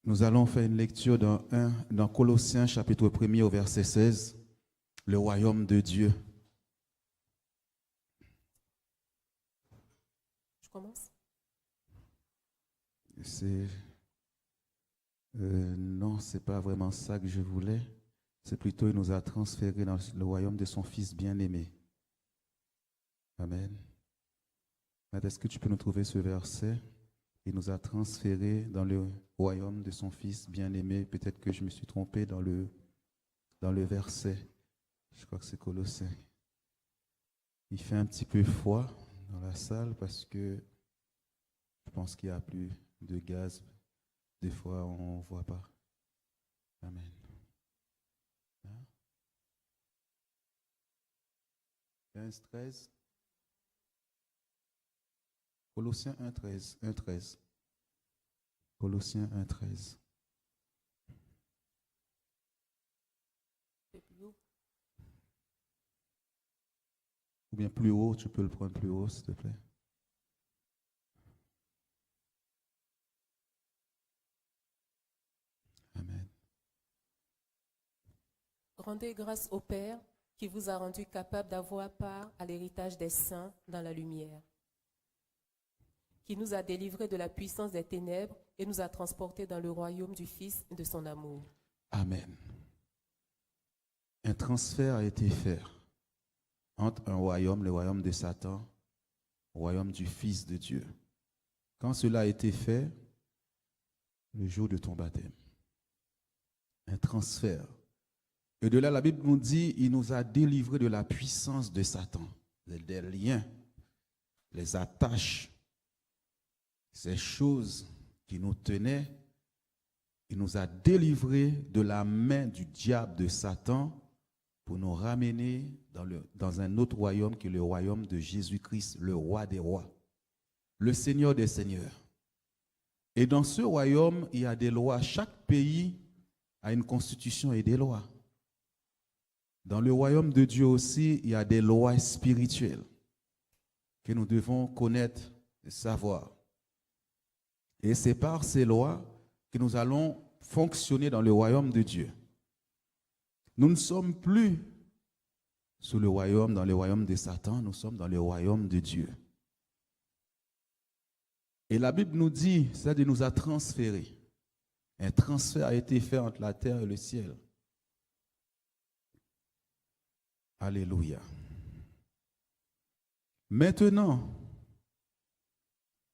Nous allons faire une lecture dans Colossiens chapitre 1er au verset 16, le royaume de Dieu. Je commence. Non, ce n'est pas vraiment ça que je voulais. C'est plutôt, il nous a transférés dans le royaume de son Fils bien-aimé. Amen. Est-ce que tu peux nous trouver ce verset? Il nous a transférés dans le royaume de son Fils bien-aimé. Peut-être que je me suis trompé dans le verset. Je crois que c'est Colossiens. Il fait un petit peu froid dans la salle parce que je pense qu'il n'y a plus de gaz. Des fois, on ne voit pas. Amen. 15, 13. Colossiens 1,13. 1,13. Colossiens 1,13. Ou bien plus haut, tu peux le prendre plus haut, s'il te plaît. Amen. Rendez grâce au Père qui vous a rendu capable d'avoir part à l'héritage des saints dans la lumière, qui nous a délivrés de la puissance des ténèbres et nous a transportés dans le royaume du Fils de son amour. Amen. Un transfert a été fait entre un royaume, le royaume de Satan, le royaume du Fils de Dieu. Quand cela a été fait, le jour de ton baptême, un transfert. Et de là, la Bible nous dit, il nous a délivrés de la puissance de Satan, des liens, les attaches, ces choses qui nous tenaient. Il nous a délivrés de la main du diable, de Satan, pour nous ramener dans un autre royaume qui est le royaume de Jésus-Christ, le roi des rois, le Seigneur des seigneurs. Et dans ce royaume, il y a des lois. Chaque pays a une constitution et des lois. Dans le royaume de Dieu aussi, il y a des lois spirituelles que nous devons connaître et savoir. Et c'est par ces lois que nous allons fonctionner dans le royaume de Dieu. Nous ne sommes plus dans le royaume de Satan, nous sommes dans le royaume de Dieu. Et la Bible nous dit, ça nous a transférés. Un transfert a été fait entre la terre et le ciel. Alléluia. Maintenant,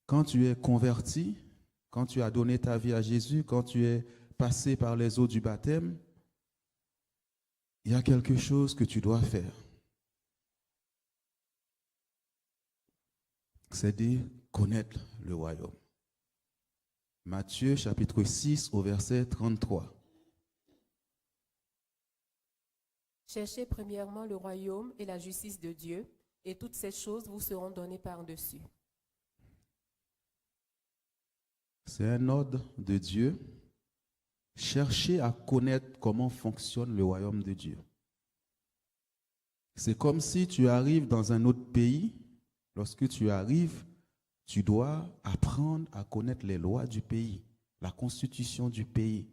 quand tu es converti, quand tu as donné ta vie à Jésus, quand tu es passé par les eaux du baptême, il y a quelque chose que tu dois faire. C'est de connaître le royaume. Matthieu chapitre 6 au verset 33. Cherchez premièrement le royaume et la justice de Dieu, et toutes ces choses vous seront données par-dessus. C'est un ordre de Dieu. Cherchez à connaître comment fonctionne le royaume de Dieu. C'est comme si tu arrives dans un autre pays. Lorsque tu arrives, tu dois apprendre à connaître les lois du pays, la constitution du pays.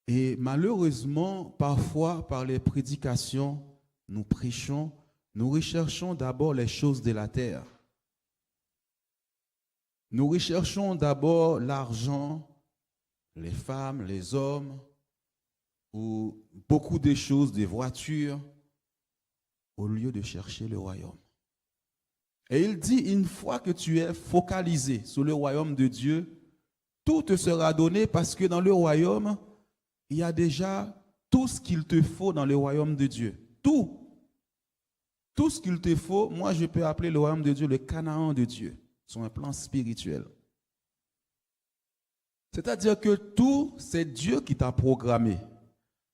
Et malheureusement, parfois, par les prédications, nous prêchons, nous recherchons d'abord les choses de la terre. Nous recherchons d'abord l'argent, les femmes, les hommes, ou beaucoup de choses, des voitures, au lieu de chercher le royaume. Et il dit, une fois que tu es focalisé sur le royaume de Dieu, tout te sera donné parce que dans le royaume, il y a déjà tout ce qu'il te faut dans le royaume de Dieu. Tout. Tout ce qu'il te faut, moi je peux appeler le royaume de Dieu le Canaan de Dieu, sur un plan spirituel. C'est-à-dire que tout, c'est Dieu qui t'a programmé.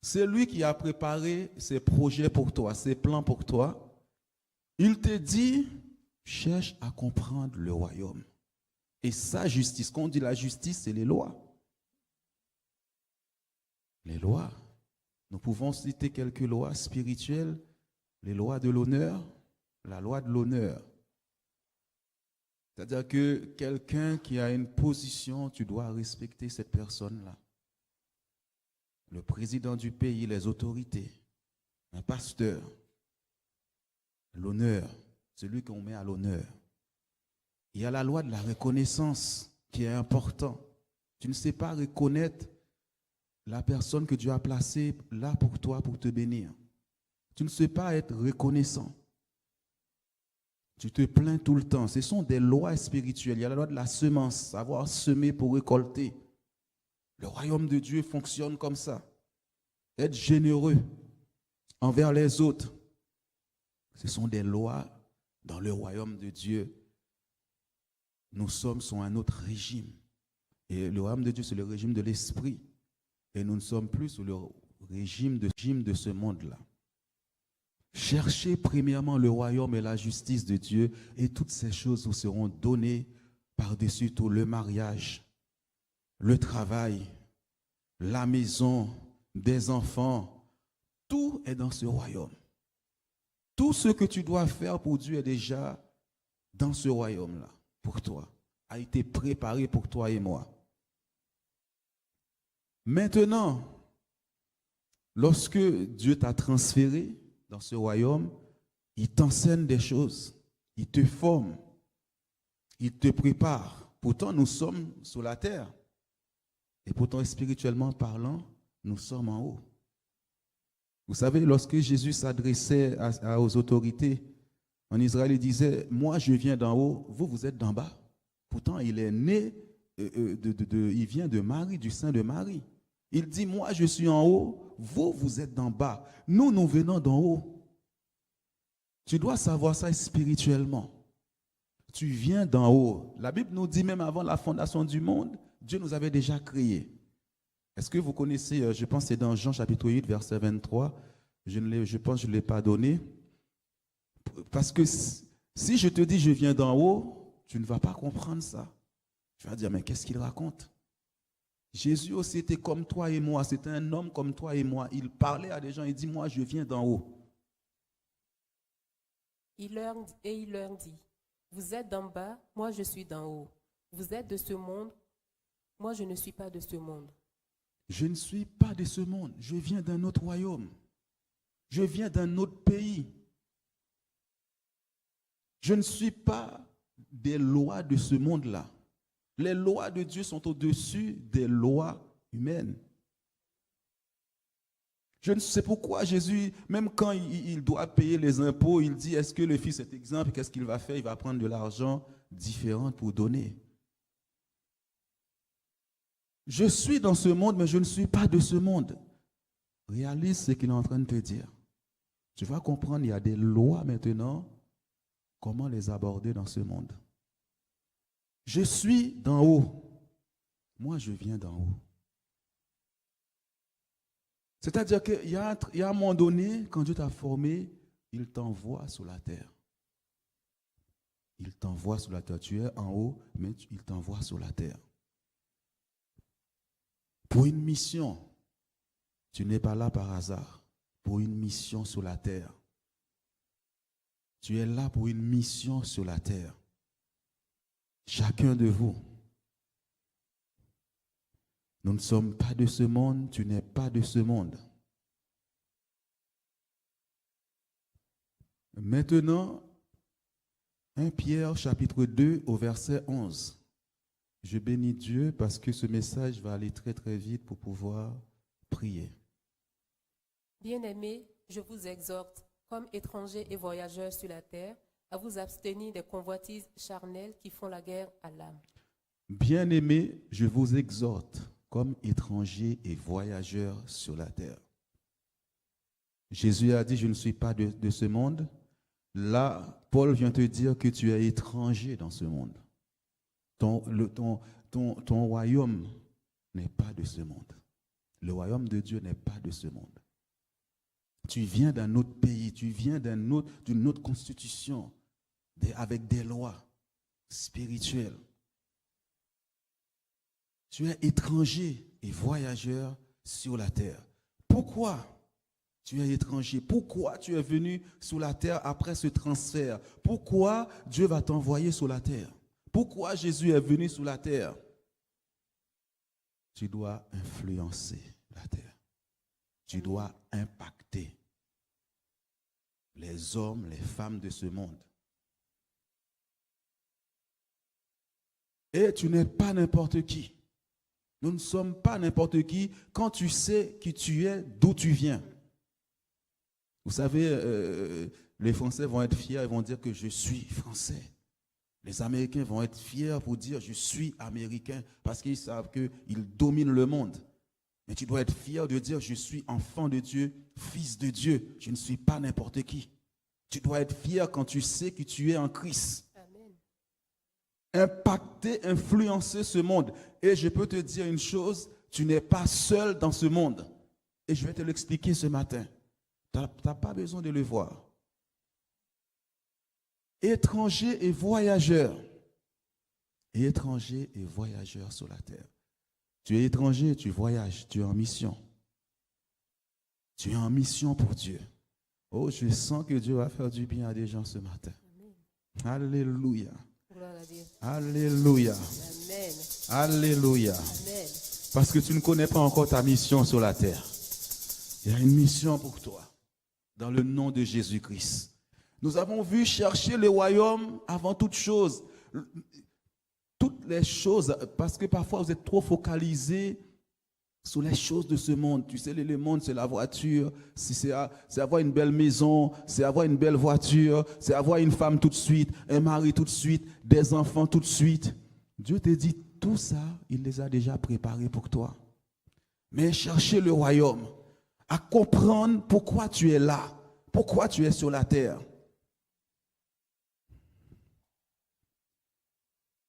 C'est lui qui a préparé ses projets pour toi, ses plans pour toi. Il te dit, cherche à comprendre le royaume. Et sa justice, quand on dit la justice, c'est les lois. Les lois. Nous pouvons citer quelques lois spirituelles, les lois de l'honneur, la loi de l'honneur. C'est-à-dire que quelqu'un qui a une position, tu dois respecter cette personne-là. Le président du pays, les autorités, un pasteur, l'honneur, celui qu'on met à l'honneur. Il y a la loi de la reconnaissance qui est important. Tu ne sais pas reconnaître la personne que Dieu a placée là pour toi, pour te bénir. Tu ne sais pas être reconnaissant. Tu te plains tout le temps. Ce sont des lois spirituelles. Il y a la loi de la semence, savoir semer pour récolter. Le royaume de Dieu fonctionne comme ça. Être généreux envers les autres. Ce sont des lois dans le royaume de Dieu. Nous sommes sous un autre régime. Et le royaume de Dieu, c'est le régime de l'esprit. Et nous ne sommes plus sous le régime de ce monde-là. Cherchez premièrement le royaume et la justice de Dieu, et toutes ces choses vous seront données par-dessus tout: le mariage, le travail, la maison, des enfants. Tout est dans ce royaume. Tout ce que tu dois faire pour Dieu est déjà dans ce royaume-là, pour toi, a été préparé pour toi et moi. Maintenant, lorsque Dieu t'a transféré dans ce royaume, il t'enseigne des choses, il te forme, il te prépare. Pourtant, nous sommes sur la terre. Et pourtant, spirituellement parlant, nous sommes en haut. Vous savez, lorsque Jésus s'adressait aux autorités en Israël, il disait: moi, je viens d'en haut, vous, vous êtes d'en bas. Pourtant, il est né, il vient de Marie, du sein de Marie. Il dit: moi, je suis en haut, vous, vous êtes d'en bas. Nous, nous venons d'en haut. Tu dois savoir ça spirituellement. Tu viens d'en haut. La Bible nous dit, même avant la fondation du monde, Dieu nous avait déjà créés. Est-ce que vous connaissez, je pense que c'est dans Jean chapitre 8, verset 23, je pense que je ne l'ai pas donné. Parce que si je te dis je viens d'en haut, tu ne vas pas comprendre ça. Tu vas dire: mais qu'est-ce qu'il raconte? Jésus aussi était comme toi et moi, c'était un homme comme toi et moi. Il parlait à des gens, il dit: moi je viens d'en haut. Il leur dit: vous êtes d'en bas, moi je suis d'en haut. Vous êtes de ce monde, moi je ne suis pas de ce monde. Je ne suis pas de ce monde, je viens d'un autre royaume. Je viens d'un autre pays. Je ne suis pas des lois de ce monde-là. Les lois de Dieu sont au-dessus des lois humaines. Je ne sais pourquoi Jésus, même quand il doit payer les impôts, il dit: est-ce que le fils est exempt? Qu'est-ce qu'il va faire? Il va prendre de l'argent différent pour donner. Je suis dans ce monde, mais je ne suis pas de ce monde. Réalise ce qu'il est en train de te dire. Tu vas comprendre, il y a des lois maintenant, comment les aborder dans ce monde. Je suis d'en haut. Moi, je viens d'en haut. C'est-à-dire qu'il y a un moment donné, quand Dieu t'a formé, il t'envoie sur la terre. Il t'envoie sur la terre. Tu es en haut, mais il t'envoie sur la terre. Pour une mission. Tu n'es pas là par hasard. Pour une mission sur la terre. Tu es là pour une mission sur la terre. Chacun de vous. Nous ne sommes pas de ce monde, tu n'es pas de ce monde. Maintenant, 1 Pierre chapitre 2 au verset 11. Je bénis Dieu parce que ce message va aller très très vite pour pouvoir prier. Bien-aimés, je vous exhorte, comme étrangers et voyageurs sur la terre, à vous abstenir des convoitises charnelles qui font la guerre à l'âme. Bien-aimés, je vous exhorte, comme étrangers et voyageurs sur la terre. Jésus a dit: je ne suis pas de ce monde. Là, Paul vient te dire que tu es étranger dans ce monde. Ton royaume n'est pas de ce monde. Le royaume de Dieu n'est pas de ce monde. Tu viens d'un autre pays, tu viens d'une autre constitution, avec des lois spirituelles. Tu es étranger et voyageur sur la terre. Pourquoi tu es étranger? Pourquoi tu es venu sur la terre après ce transfert? Pourquoi Dieu va t'envoyer sur la terre? Pourquoi Jésus est venu sur la terre? Tu dois influencer la terre. Tu dois impacter les hommes, les femmes de ce monde. Et tu n'es pas n'importe qui. Nous ne sommes pas n'importe qui quand tu sais qui tu es, d'où tu viens. Vous savez, les Français vont être fiers, ils vont dire que je suis français. Les Américains vont être fiers pour dire je suis américain parce qu'ils savent qu'ils dominent le monde. Mais tu dois être fier de dire je suis enfant de Dieu, fils de Dieu. Je ne suis pas n'importe qui. Tu dois être fier quand tu sais que tu es en Christ. Amen. Impacter, influencer ce monde. Et je peux te dire une chose, tu n'es pas seul dans ce monde. Et je vais te l'expliquer ce matin. Tu n'as pas besoin de le voir. Étrangers et voyageurs. Étrangers et voyageurs sur la terre. Tu es étranger, tu voyages, tu es en mission. Tu es en mission pour Dieu. Oh, je sens que Dieu va faire du bien à des gens ce matin. Amen. Alléluia. Gloire à Dieu. Alléluia. Amen. Alléluia. Amen. Parce que tu ne connais pas encore ta mission sur la terre. Il y a une mission pour toi. Dans le nom de Jésus-Christ. Nous avons vu chercher le royaume avant toute chose. Toutes les choses, parce que parfois vous êtes trop focalisés sur les choses de ce monde. Tu sais, le monde, c'est la voiture, c'est avoir une belle maison, c'est avoir une belle voiture, c'est avoir une femme tout de suite, un mari tout de suite, des enfants tout de suite. Dieu te dit, tout ça, il les a déjà préparés pour toi. Mais chercher le royaume, à comprendre pourquoi tu es là, pourquoi tu es sur la terre.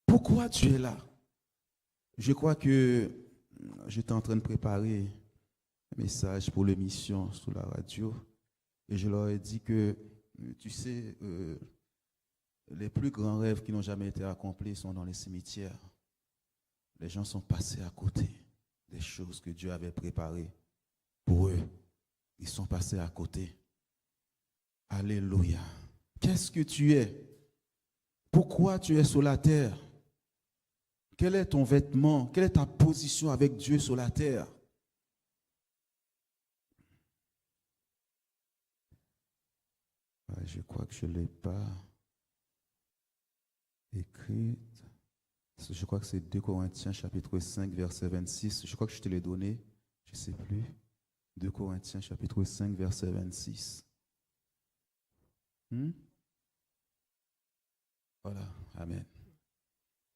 Pourquoi tu es là? Je crois que j'étais en train de préparer un message pour l'émission sur la radio et je leur ai dit que, tu sais, les plus grands rêves qui n'ont jamais été accomplis sont dans les cimetières. Les gens sont passés à côté des choses que Dieu avait préparées pour eux. Ils sont passés à côté. Alléluia. Qu'est-ce que tu es? Pourquoi tu es sur la terre? Quel est ton vêtement? Quelle est ta position avec Dieu sur la terre? Je crois que je ne l'ai pas écrite. Je crois que c'est 2 Corinthiens chapitre 5 verset 26. Je crois que je te l'ai donné. Je ne sais plus. 2 Corinthiens chapitre 5 verset 26. Voilà. Amen.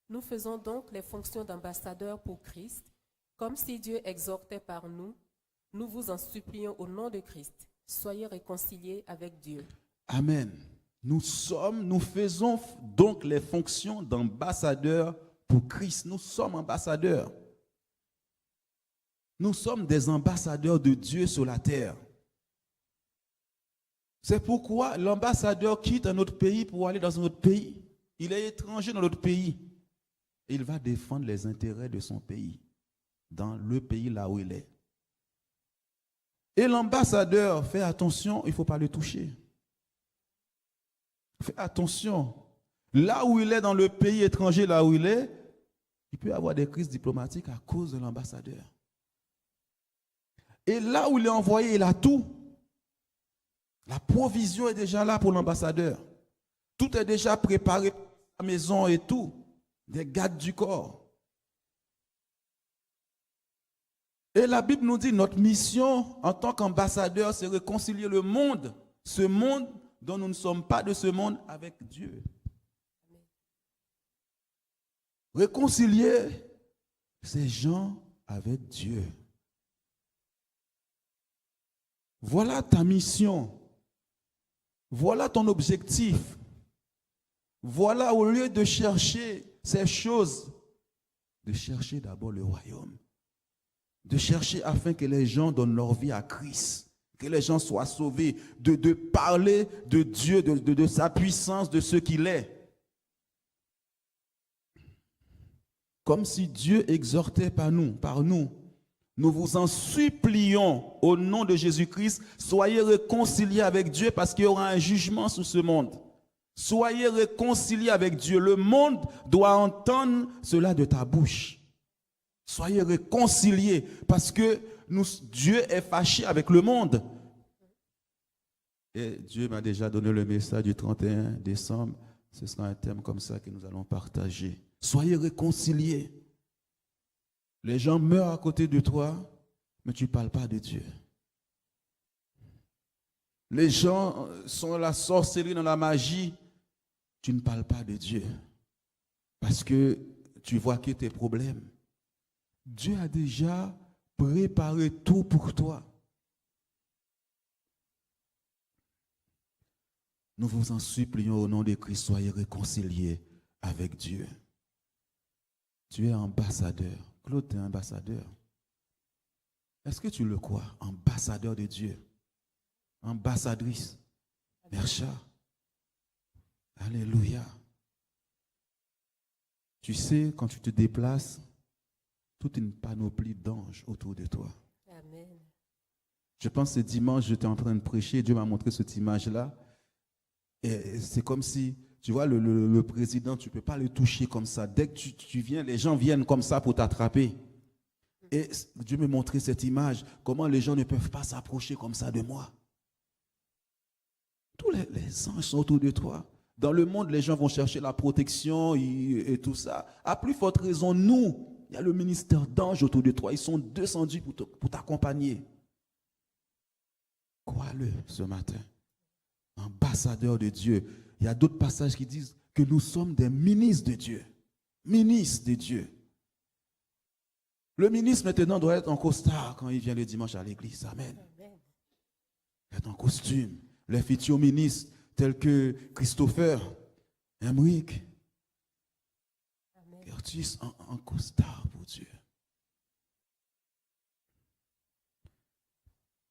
Nous faisons donc les fonctions d'ambassadeurs pour Christ, comme si Dieu exhortait par nous. Nous vous en supplions au nom de Christ. Soyez réconciliés avec Dieu. Amen. Nous faisons donc les fonctions d'ambassadeurs pour Christ. Nous sommes ambassadeurs. Nous sommes des ambassadeurs de Dieu sur la terre. C'est pourquoi l'ambassadeur quitte un autre pays pour aller dans un autre pays. Il est étranger dans notre pays. Il va défendre les intérêts de son pays, dans le pays là où il est. Et l'ambassadeur, fais attention, il ne faut pas le toucher. Fais attention. Là où il est, dans le pays étranger, là où il est, il peut y avoir des crises diplomatiques à cause de l'ambassadeur. Et là où il est envoyé, il a tout. La provision est déjà là pour l'ambassadeur. Tout est déjà préparé pour la maison et tout. Des gardes du corps. Et la Bible nous dit notre mission en tant qu'ambassadeur, c'est réconcilier le monde, ce monde dont nous ne sommes pas de ce monde, avec Dieu. Réconcilier ces gens avec Dieu. Voilà ta mission. Voilà ton objectif. Voilà, au lieu de chercher ces choses, de chercher d'abord le royaume. De chercher afin que les gens donnent leur vie à Christ. Que les gens soient sauvés. De parler de Dieu, de sa puissance, de ce qu'il est. Comme si Dieu exhortait par nous. Nous vous en supplions au nom de Jésus-Christ, soyez réconciliés avec Dieu parce qu'il y aura un jugement sur ce monde. Soyez réconciliés avec Dieu. Le monde doit entendre cela de ta bouche. Soyez réconciliés parce que Dieu est fâché avec le monde. Et Dieu m'a déjà donné le message du 31 décembre. Ce sera un thème comme ça que nous allons partager. Soyez réconciliés. Les gens meurent à côté de toi, mais tu ne parles pas de Dieu. Les gens sont dans la sorcellerie, dans la magie. Tu ne parles pas de Dieu. Parce que tu vois que tes problèmes. Dieu a déjà préparé tout pour toi. Nous vous en supplions au nom de Christ, soyez réconciliés avec Dieu. Tu es ambassadeur. Claude, tu es ambassadeur. Est-ce que tu le crois? Ambassadeur de Dieu. Ambassadrice. Mercha. Alléluia. Tu sais, quand tu te déplaces, toute une panoplie d'anges autour de toi. Amen. Je pense que ce dimanche, j'étais en train de prêcher, Dieu m'a montré cette image-là. Et c'est comme si, tu vois, le président, tu ne peux pas le toucher comme ça. Dès que tu viens, les gens viennent comme ça pour t'attraper. Et Dieu m'a montré cette image, comment les gens ne peuvent pas s'approcher comme ça de moi. Tous les anges sont autour de toi. Dans le monde, les gens vont chercher la protection et tout ça. À plus forte raison, nous, il y a le ministère d'anges autour de toi. Ils sont descendus pour t'accompagner. Crois-le ce matin. Ambassadeur de Dieu. Il y a d'autres passages qui disent que nous sommes des ministres de Dieu. Ministres de Dieu. Le ministre maintenant doit être en costard quand il vient le dimanche à l'église. Amen. Être en costume. Les futurs ministres tels que Christopher, Emric, Curtis en costard pour Dieu.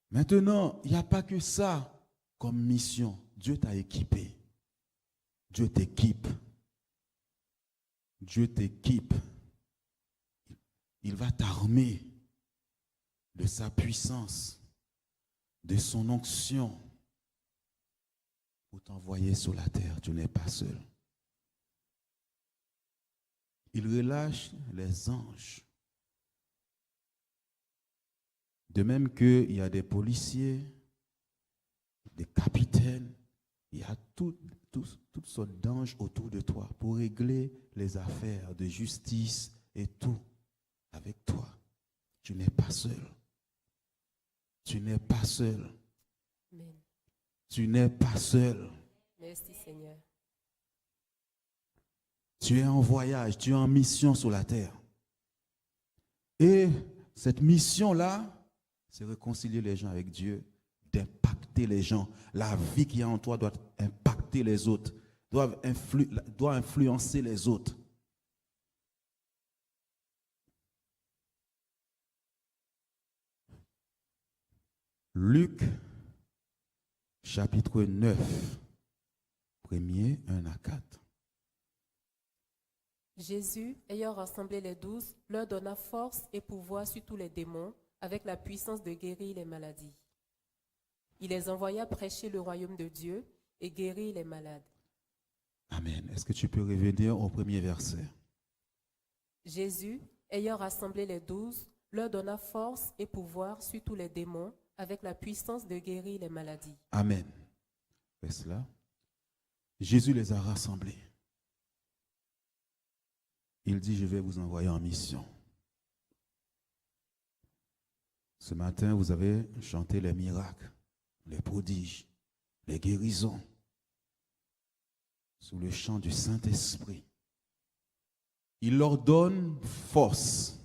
Maintenant, il n'y a pas que ça comme mission. Dieu t'a équipé. Dieu t'équipe. Dieu t'équipe. Il va t'armer de sa puissance, de son onction pour t'envoyer sur la terre. Tu n'es pas seul. Il relâche les anges. De même qu'il y a des policiers, des capitaines, il y a toutes sortes d'anges autour de toi pour régler les affaires de justice et tout avec toi. Tu n'es pas seul. Tu n'es pas seul. Amen. Tu n'es pas seul. Merci Seigneur. Tu es en voyage, tu es en mission sur la terre. Et cette mission-là, c'est réconcilier les gens avec Dieu, d'impacter les gens. La vie qui est en toi doit impacter les autres, doit influencer les autres. Luc, chapitre 9, 1-4. Jésus, ayant rassemblé les 12, leur donna force et pouvoir sur tous les démons, avec la puissance de guérir les maladies. Il les envoya prêcher le royaume de Dieu et guérir les malades. Amen. Est-ce que tu peux revenir au premier verset? Jésus, ayant rassemblé les 12, leur donna force et pouvoir sur tous les démons, avec la puissance de guérir les maladies. Amen. Est-ce là? Jésus les a rassemblés. Il dit, je vais vous envoyer en mission. Ce matin, vous avez chanté les miracles, les prodiges, les guérisons, sous le chant du Saint-Esprit. Il leur donne force.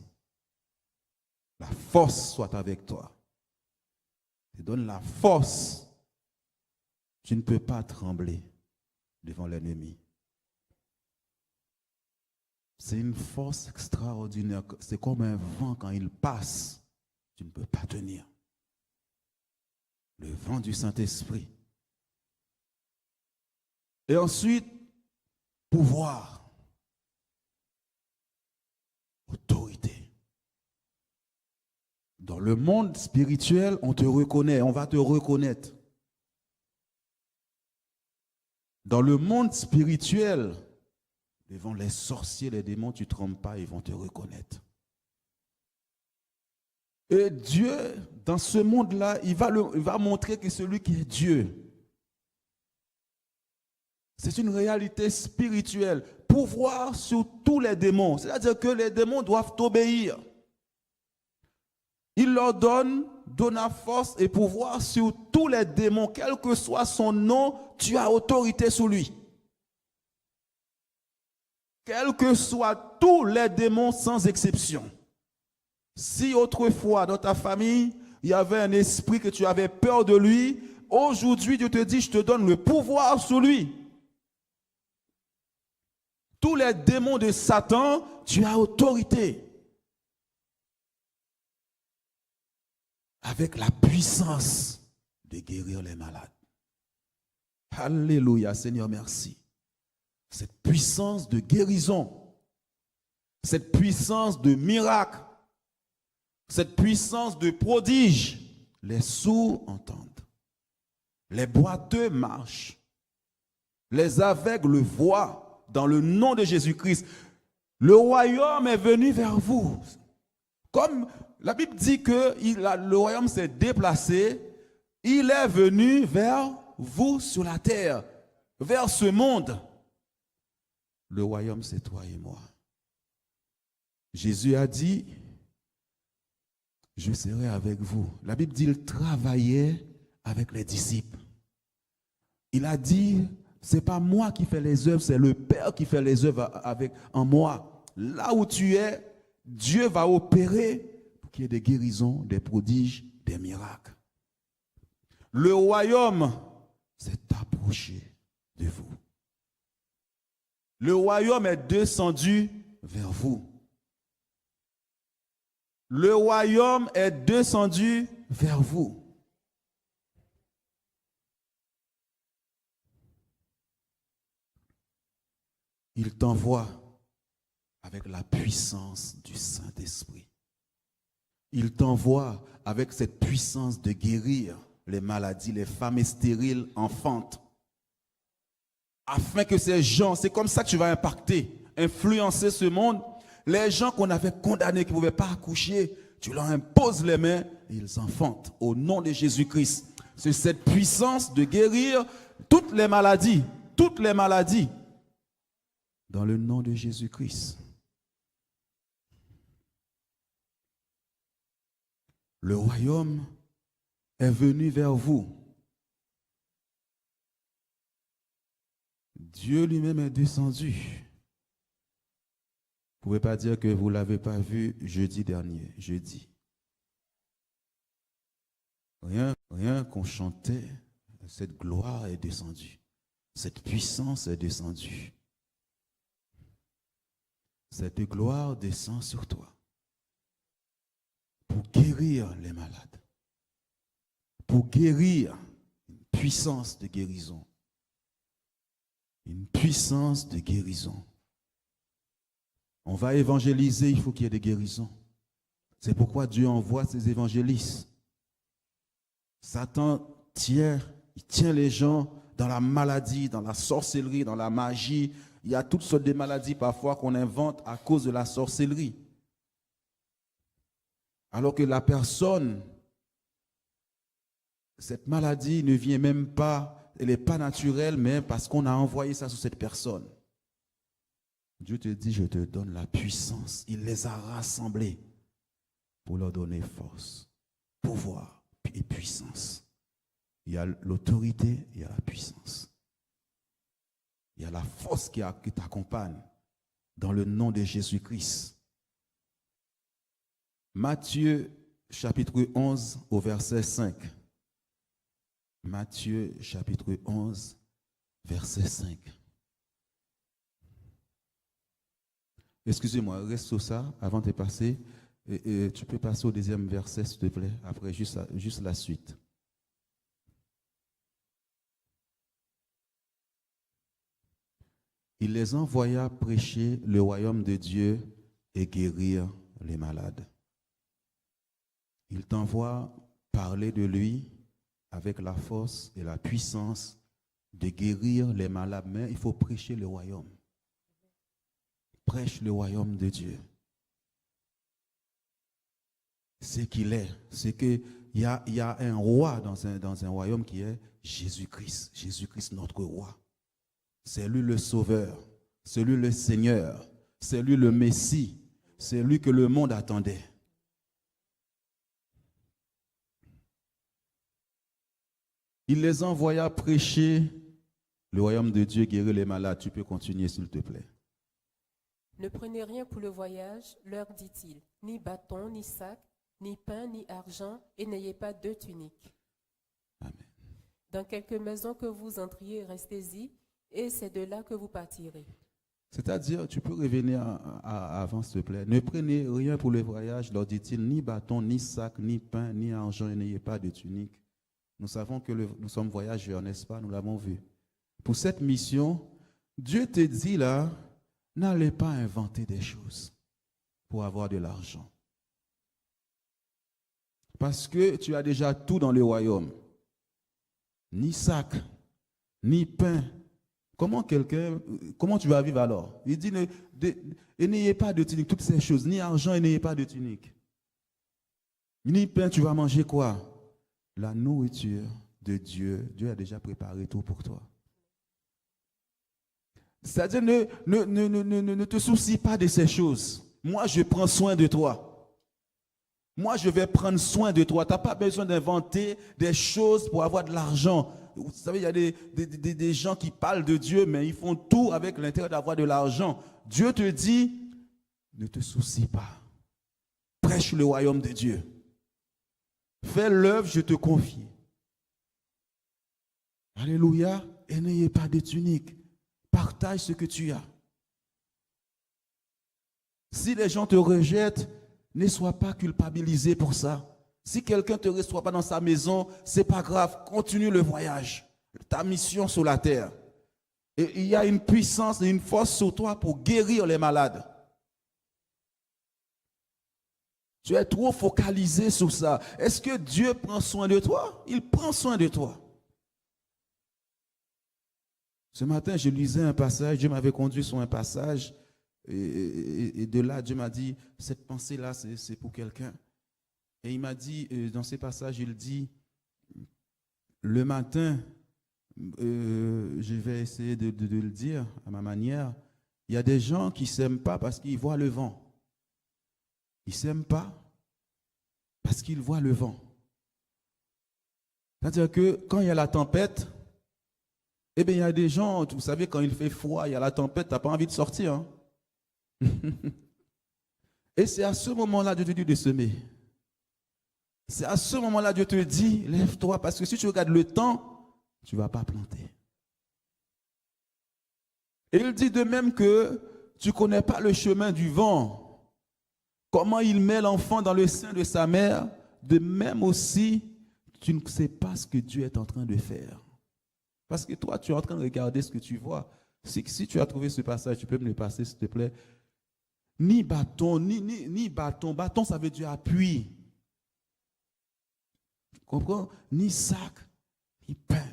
La force soit avec toi. Il donne la force. Tu ne peux pas trembler devant l'ennemi. C'est une force extraordinaire. C'est comme un vent quand il passe. Tu ne peux pas tenir. Le vent du Saint-Esprit. Et ensuite, pouvoir. Autorité. Dans le monde spirituel, on te reconnaît, on va te reconnaître. Dans le monde spirituel, devant les sorciers, les démons, tu ne trembles pas, ils vont te reconnaître. Et Dieu, dans ce monde-là, il va montrer que celui qui est Dieu, c'est une réalité spirituelle. Pouvoir sur tous les démons. C'est-à-dire que les démons doivent t'obéir. Il leur donne force et pouvoir sur tous les démons. Quel que soit son nom, tu as autorité sur lui. Quels que soient tous les démons sans exception. Si autrefois dans ta famille, il y avait un esprit que tu avais peur de lui, aujourd'hui Dieu te dit, je te donne le pouvoir sur lui. Tous les démons de Satan, tu as autorité. Avec la puissance de guérir les malades. Alléluia, Seigneur, merci. Cette puissance de guérison, cette puissance de miracle, cette puissance de prodige, les sourds entendent, les boiteux marchent, les aveugles voient dans le nom de Jésus-Christ. Le royaume est venu vers vous. Comme la Bible dit que le royaume s'est déplacé, il est venu vers vous sur la terre, vers ce monde. Le royaume, c'est toi et moi. Jésus a dit, je serai avec vous. La Bible dit, il travaillait avec les disciples. Il a dit, ce n'est pas moi qui fais les œuvres, c'est le Père qui fait les œuvres en moi. Là où tu es, Dieu va opérer pour qu'il y ait des guérisons, des prodiges, des miracles. Le royaume s'est approché de vous. Le royaume est descendu vers vous. Le royaume est descendu vers vous. Il t'envoie avec la puissance du Saint-Esprit. Il t'envoie avec cette puissance de guérir les maladies, les femmes stériles enfantent. Afin que ces gens, c'est comme ça que tu vas impacter, influencer ce monde. Les gens qu'on avait condamnés, qui ne pouvaient pas accoucher, tu leur imposes les mains et ils enfantent au nom de Jésus-Christ. C'est cette puissance de guérir toutes les maladies, dans le nom de Jésus-Christ. Le royaume est venu vers vous. Dieu lui-même est descendu. Vous ne pouvez pas dire que vous ne l'avez pas vu jeudi dernier, jeudi. Rien qu'on chantait, cette gloire est descendue. Cette puissance est descendue. Cette gloire descend sur toi pour guérir les malades, pour guérir une puissance de guérison. Une puissance de guérison. On va évangéliser, il faut qu'il y ait des guérisons. C'est pourquoi Dieu envoie ses évangélistes. Satan tient les gens dans la maladie, dans la sorcellerie, dans la magie. Il y a toutes sortes de maladies parfois qu'on invente à cause de la sorcellerie. Alors que la personne, cette maladie ne vient même pas, elle n'est pas naturelle, mais parce qu'on a envoyé ça sur cette personne. Dieu te dit, je te donne la puissance. Il les a rassemblés pour leur donner force, pouvoir et puissance. Il y a l'autorité, il y a la puissance. Il y a la force qui t'accompagne dans le nom de Jésus-Christ. Matthieu chapitre 11 au verset 5. Matthieu chapitre 11 verset 5. Excusez-moi, reste sur ça avant de passer. Et tu peux passer au deuxième verset, s'il te plaît, après juste la suite. Il les envoya prêcher le royaume de Dieu et guérir les malades. Il t'envoie parler de lui avec la force et la puissance de guérir les malades, mais il faut prêcher le royaume. Prêche le royaume de Dieu. C'est qu'il est, c'est qu'il y a un roi dans un royaume qui est Jésus-Christ. Jésus-Christ, notre roi. C'est lui le sauveur, c'est lui le Seigneur, c'est lui le Messie, c'est lui que le monde attendait. Il les envoya prêcher le royaume de Dieu, guérir les malades. Tu peux continuer, s'il te plaît. Ne prenez rien pour le voyage, leur dit-il, ni bâton, ni sac, ni pain, ni argent, et n'ayez pas 2 tuniques. Amen. Dans quelque maison que vous entriez, restez-y, et c'est de là que vous partirez. C'est-à-dire, tu peux revenir avant, s'il te plaît. Ne prenez rien pour le voyage, leur dit-il, ni bâton, ni sac, ni pain, ni argent, et n'ayez pas de tunique. Nous savons que nous sommes voyageurs, n'est-ce pas? Nous l'avons vu. Pour cette mission, Dieu te dit là, n'allez pas inventer des choses pour avoir de l'argent. Parce que tu as déjà tout dans le royaume. Ni sac, ni pain. Comment tu vas vivre alors? Il dit, et n'ayez pas de tunique, toutes ces choses, ni argent et n'ayez pas de tunique. Ni pain, tu vas manger quoi? La nourriture de Dieu, Dieu a déjà préparé tout pour toi. C'est-à-dire, ne te soucie pas de ces choses. Moi, je prends soin de toi. Moi, je vais prendre soin de toi. Tu n'as pas besoin d'inventer des choses pour avoir de l'argent. Vous savez, il y a des gens qui parlent de Dieu, mais ils font tout avec l'intérêt d'avoir de l'argent. Dieu te dit, ne te soucie pas. Prêche le royaume de Dieu. Fais l'œuvre, je te confie. Alléluia. Et n'ayez pas de tunique. Partage ce que tu as. Si les gens te rejettent, ne sois pas culpabilisé pour ça. Si quelqu'un ne te reçoit pas dans sa maison, ce n'est pas grave. Continue le voyage. Ta mission sur la terre. Et il y a une puissance et une force sur toi pour guérir les malades. Tu es trop focalisé sur ça. Est-ce que Dieu prend soin de toi? Il prend soin de toi. Ce matin, je lisais un passage, Dieu m'avait conduit sur un passage, et de là, Dieu m'a dit, cette pensée-là, c'est pour quelqu'un. Et il m'a dit, dans ces passages, il dit, le matin, je vais essayer de le dire à ma manière, il y a des gens qui ne s'aiment pas parce qu'ils voient le vent. Ils ne s'aiment pas parce qu'ils voient le vent. C'est-à-dire que quand il y a la tempête, eh bien, il y a des gens, vous savez, quand il fait froid, il y a la tempête, tu n'as pas envie de sortir. Hein? Et c'est à ce moment-là que Dieu te dit de semer. C'est à ce moment-là que Dieu te dit, lève-toi, parce que si tu regardes le temps, tu ne vas pas planter. Et il dit de même que tu ne connais pas le chemin du vent. Comment il met l'enfant dans le sein de sa mère, de même aussi, tu ne sais pas ce que Dieu est en train de faire. Parce que toi, tu es en train de regarder ce que tu vois. Si tu as trouvé ce passage, tu peux me le passer, s'il te plaît. Ni bâton, ni bâton. Bâton, ça veut dire appui. Tu comprends? Ni sac, ni pain.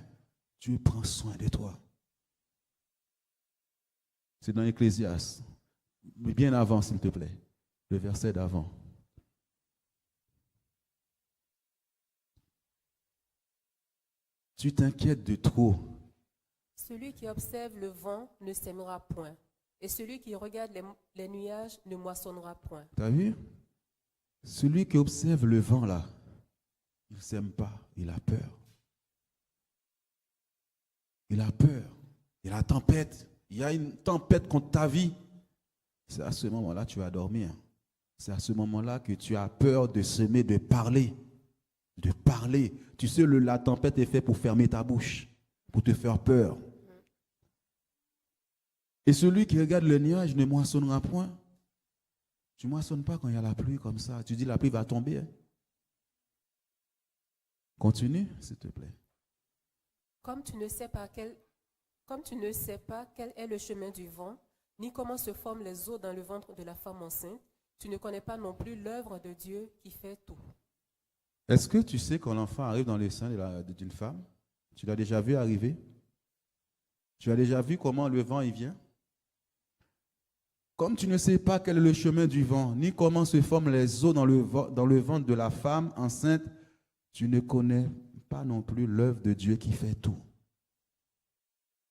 Dieu prend soin de toi. C'est dans Ecclésiaste. Mais bien avant, s'il te plaît. Le verset d'avant. Tu t'inquiètes de trop. Celui qui observe le vent ne sèmera point, et celui qui regarde les nuages ne moissonnera point. Tu as vu? Celui qui observe le vent là, il ne sème pas, il a peur. Il a peur. Il y a la tempête. Il y a une tempête contre ta vie. C'est à ce moment-là que tu vas dormir. C'est à ce moment-là que tu as peur de semer, de parler. De parler. Tu sais, la tempête est faite pour fermer ta bouche, pour te faire peur. Et celui qui regarde le nuage ne moissonnera point. Tu ne moissonnes pas quand il y a la pluie comme ça. Tu dis la pluie va tomber. Hein? Continue, s'il te plaît. Comme tu ne sais pas quel est le chemin du vent, ni comment se forment les eaux dans le ventre de la femme enceinte, tu ne connais pas non plus l'œuvre de Dieu qui fait tout. Est-ce que tu sais quand l'enfant arrive dans le sein d'une femme? Tu l'as déjà vu arriver? Tu as déjà vu comment le vent il vient? Comme tu ne sais pas quel est le chemin du vent, ni comment se forment les eaux dans le ventre de la femme enceinte, tu ne connais pas non plus l'œuvre de Dieu qui fait tout.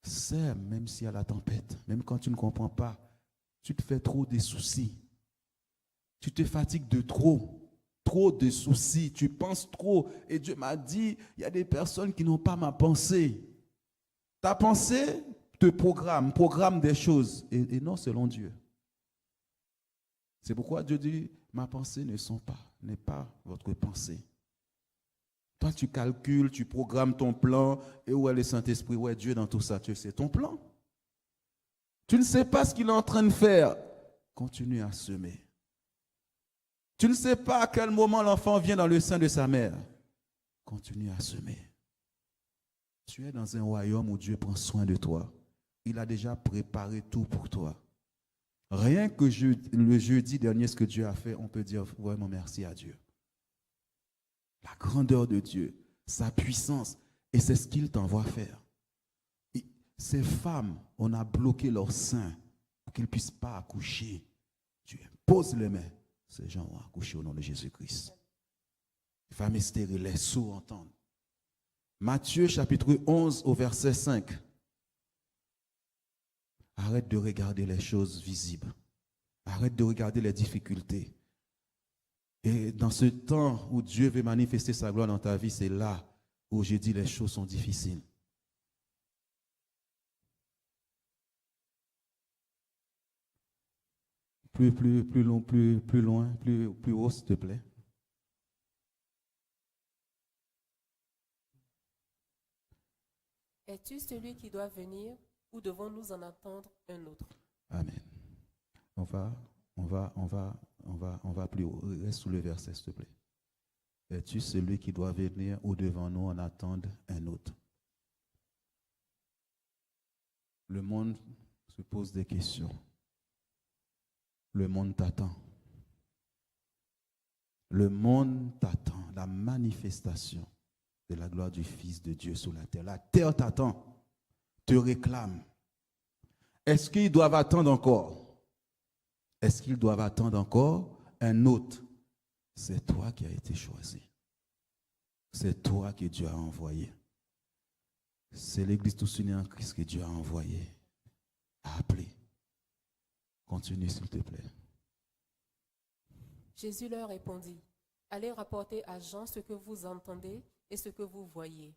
C'est même s'il y a la tempête, même quand tu ne comprends pas, tu te fais trop de soucis. Tu te fatigues de trop de soucis, tu penses trop. Et Dieu m'a dit, il y a des personnes qui n'ont pas ma pensée. Ta pensée te programme des choses, et non selon Dieu. C'est pourquoi Dieu dit, ma pensée n'est pas votre pensée. Toi, tu calcules, tu programmes ton plan, et où est le Saint-Esprit, où est Dieu dans tout ça? Tu sais ton plan. Tu ne sais pas ce qu'il est en train de faire. Continue à semer. Tu ne sais pas à quel moment l'enfant vient dans le sein de sa mère. Continue à semer. Tu es dans un royaume où Dieu prend soin de toi. Il a déjà préparé tout pour toi. Rien que le jeudi dernier, ce que Dieu a fait, on peut dire vraiment merci à Dieu. La grandeur de Dieu, sa puissance, et c'est ce qu'il t'envoie faire. Et ces femmes, on a bloqué leur sein pour qu'ils ne puissent pas accoucher. Tu imposes les mains, ces gens vont accoucher au nom de Jésus-Christ. Les femmes stériles, les sourds entendent. Matthieu chapitre 11 au verset 5. Arrête de regarder les choses visibles. Arrête de regarder les difficultés. Et dans ce temps où Dieu veut manifester sa gloire dans ta vie, c'est là où je dis les choses sont difficiles. Plus loin, plus haut, s'il te plaît. Es-tu celui qui doit venir ou devons-nous en attendre un autre? Amen. On va plus haut. Reste sous le verset, s'il te plaît. Es-tu celui qui doit venir ou devons-nous en attendre un autre? Le monde se pose des questions. Le monde t'attend. Le monde t'attend. La manifestation de la gloire du Fils de Dieu sur la terre. La terre t'attend, te réclame. Est-ce qu'ils doivent attendre encore? Est-ce qu'ils doivent attendre encore un autre? C'est toi qui as été choisi. C'est toi que Dieu a envoyé. C'est l'Église tous unis en Christ que Dieu a envoyé, a appelé. Continue s'il te plaît. Jésus leur répondit, allez rapporter à Jean ce que vous entendez et ce que vous voyez.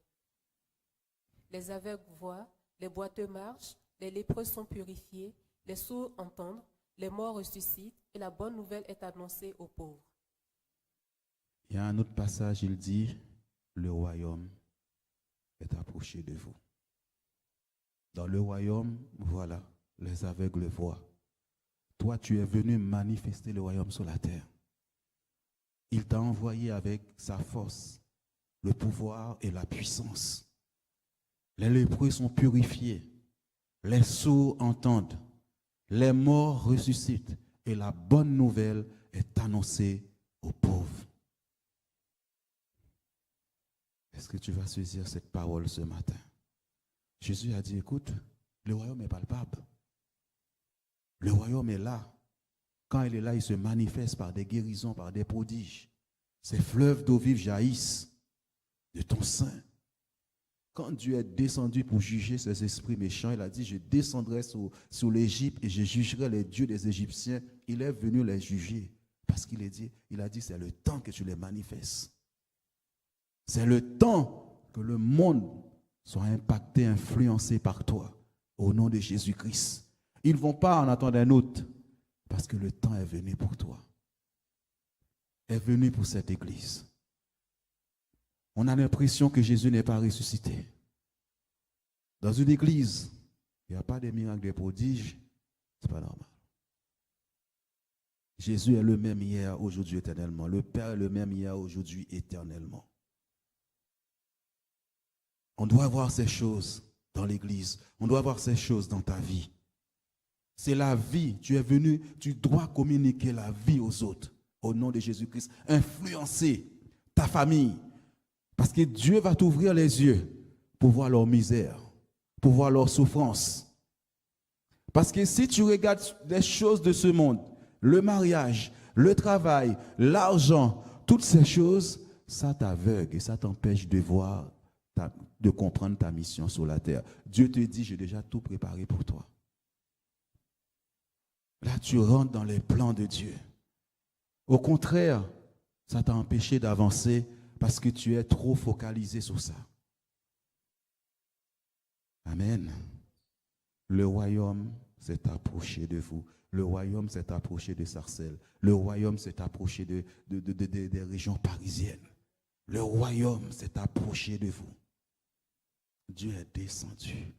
Les aveugles voient, les boiteux marchent, les lépreux sont purifiés, les sourds entendent, les morts ressuscitent et la bonne nouvelle est annoncée aux pauvres. Il y a un autre passage, il dit, le royaume est approché de vous. Dans le royaume, voilà, les aveugles voient. Toi, tu es venu manifester le royaume sur la terre. Il t'a envoyé avec sa force, le pouvoir et la puissance. Les lépreux sont purifiés, les sourds entendent, les morts ressuscitent et la bonne nouvelle est annoncée aux pauvres. Est-ce que tu vas saisir cette parole ce matin? Jésus a dit, écoute, le royaume est palpable. Le royaume est là. Quand il est là, il se manifeste par des guérisons, par des prodiges. Ces fleuves d'eau vive jaillissent de ton sein. Quand Dieu est descendu pour juger ces esprits méchants, il a dit, je descendrai sur l'Égypte et je jugerai les dieux des Égyptiens. Il est venu les juger parce qu'il a dit, c'est le temps que tu les manifestes. C'est le temps que le monde soit impacté, influencé par toi, au nom de Jésus-Christ. Ils ne vont pas en attendre un autre, parce que le temps est venu pour toi. Est venu pour cette église. On a l'impression que Jésus n'est pas ressuscité. Dans une église, il n'y a pas de miracles, de prodiges, ce n'est pas normal. Jésus est le même hier, aujourd'hui, éternellement. Le Père est le même hier, aujourd'hui, éternellement. On doit voir ces choses dans l'église. On doit voir ces choses dans ta vie. C'est la vie. Tu es venu, tu dois communiquer la vie aux autres. Au nom de Jésus-Christ. Influencer ta famille. Parce que Dieu va t'ouvrir les yeux pour voir leur misère. pour voir leur souffrance. Parce que si tu regardes les choses de ce monde, le mariage, le travail, l'argent, toutes ces choses, ça t'aveugle et ça t'empêche de voir, de comprendre ta mission sur la terre. Dieu te dit, j'ai déjà tout préparé pour toi. Là, tu rentres dans les plans de Dieu. Au contraire, ça t'a empêché d'avancer parce que tu es trop focalisé sur ça. Amen. Le royaume s'est approché de vous. Le royaume s'est approché de Sarcelles. Le royaume s'est approché des régions parisiennes. Le royaume s'est approché de vous. Dieu est descendu.